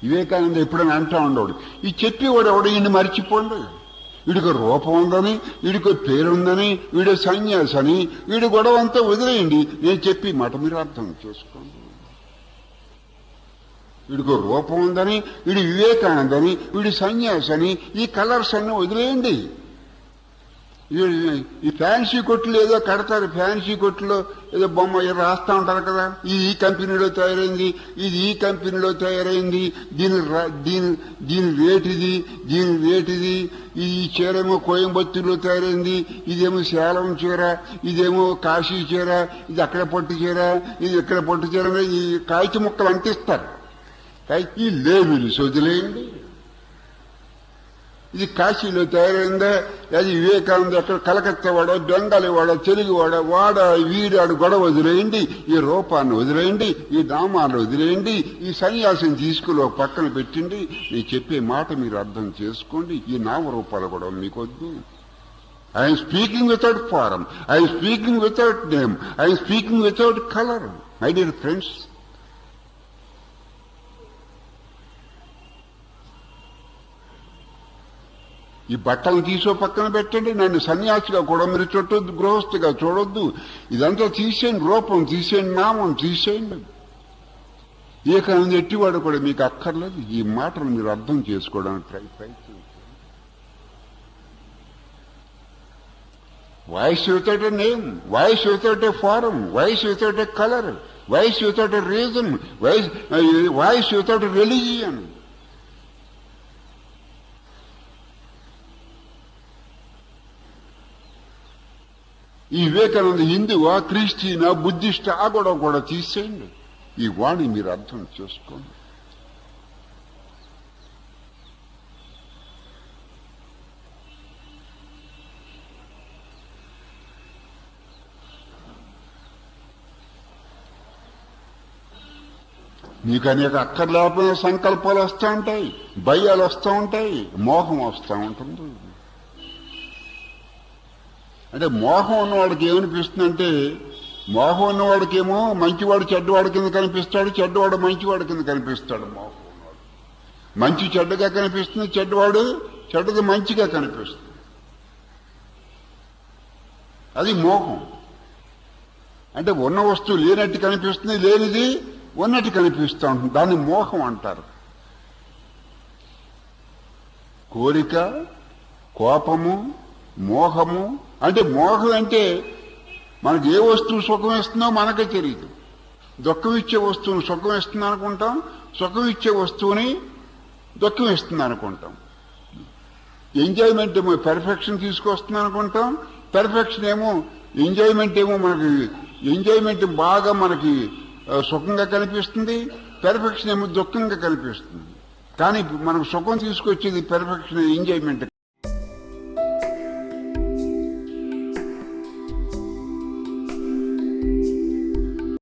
వివేకానంద ఎప్పుడైనా అంటా ఉండేవాడు, ఈ చెప్పేవాడు ఎవడు ఈయన్ని మర్చిపోండి, వీడికి రూపం ఉందని, వీడికి పేరుందని, వీడు సన్యాసి అని, వీడి గొడవ అంతా వదిలేయండి, నేను చెప్పి మాట మీరు అర్థం చేసుకోండి. వీడికి రూపం ఉందని, వీడి వివేకానందని, వీడి సన్యాసి అని, ఈ కలర్స్ అన్ని వదిలేయండి. ఈ ఫ్యాన్సీ కొట్లు ఏదో కడతారు, ఫ్యాన్సీ కొట్లో ఏదో బొమ్మ రాస్తా ఉంటారు కదా, ఇది ఈ కంపెనీలో తయారైంది, ఇది ఈ కంపెనీలో తయారైంది, దీని రేట్ ఇది, దీని రేట్ ఇది, ఈ చీరేమో కోయంబత్తూరులో తయారైంది, ఇదేమో సేలం చీర, ఇదేమో కాశీ చీర, ఇది అక్కడ పట్టు చీర, ఇది ఇక్కడ పట్టు చీర, ఈ కాగిత ముక్కలు అంటిస్తారు. ఈ లేబుల్స్ వదిలేయండి. ఇది కాశీలో తయారైందా, అది వివేకానంద ఎక్కడ కలకత్తా వాడ, బెంగాలీ వాడ, తెలుగు వాడ వీడాడు గొడవ వదిలేయండి, ఈ రూపాన్ని వదిలేయండి, ఈ నామాన్ని వదిలేయండి, ఈ సన్యాసిని తీసుకుని ఒక పక్కన పెట్టండి. నేను చెప్పే మాట మీరు అర్థం చేసుకోండి. ఈ నామరూపాలు కూడా మీకొద్దు. I'm speaking without form, I'm speaking without name, I'm speaking without colour. My dear friends, ఈ బట్టలు తీసో పక్కన పెట్టండి. నన్ను సన్యాసిగా కూడా మీరు చుట్టొద్దు, గృహస్థిగా చూడొద్దు. ఇదంతా తీసేయండి, రూపం తీసేయండి, నామం తీసేయండి. ఏకానంద ఎట్టివాడు కూడా మీకు అక్కర్లేదు. ఈ మాటను మీరు అర్థం చేసుకోవడానికి ప్రయత్నించండి. Voice without a name, voice without a form, voice without a colour, voice without a reason, voice without a religion. ఈ వివేకానంద హిందువా, క్రిస్టియనా, బుద్ధిస్ట్ ఆ గొడవ కూడా తీసేయండి. ఈ వాణి మీరు అర్థం చేసుకోండి. మీకు అనేక అక్కర్లేకపోయిన సంకల్పాలు వస్తూ ఉంటాయి, భయాలు వస్తూ ఉంటాయి, మోహం వస్తూ ఉంటుంది. అంటే మోహం ఉన్నవాడికి ఏమనిపిస్తుందంటే, మోహం ఉన్నవాడికేమో మంచివాడు చెడ్డవాడి కింద కనిపిస్తాడు, చెడ్డవాడు మంచివాడి కింద కనిపిస్తాడు. మోహం ఉన్నవాడు మంచి చెడ్డగా కనిపిస్తుంది, చెడ్డవాడు చెడ్డది మంచిగా కనిపిస్తుంది. అది మోహం. అంటే ఉన్న వస్తువు లేనట్టు కనిపిస్తుంది, లేనిది ఉన్నట్టు కనిపిస్తూ ఉంటుంది. దాన్ని మోహం అంటారు. కోరిక, కోపము, మోహము. అంటే మోహం అంటే మనకి ఏ వస్తువు సుఖం ఇస్తుందో మనకే తెలియదు. దుఃఖం ఇచ్చే వస్తువుని సుఖం ఇస్తుంది అనుకుంటాం, సుఖం ఇచ్చే వస్తువుని దుఃఖం ఇస్తుంది అనుకుంటాం. ఎంజాయ్మెంట్ ఏమో పెర్ఫెక్షన్ తీసుకొస్తుంది అనుకుంటాం, పెర్ఫెక్షన్ ఏమో ఎంజాయ్మెంట్ ఏమో మనకి ఎంజాయ్మెంట్ బాగా మనకి సుఖంగా కనిపిస్తుంది, పెర్ఫెక్షన్ ఏమో దుఃఖంగా కనిపిస్తుంది. కానీ మనకు సుఖం తీసుకొచ్చేది పెర్ఫెక్షన్, ఎంజాయ్మెంట్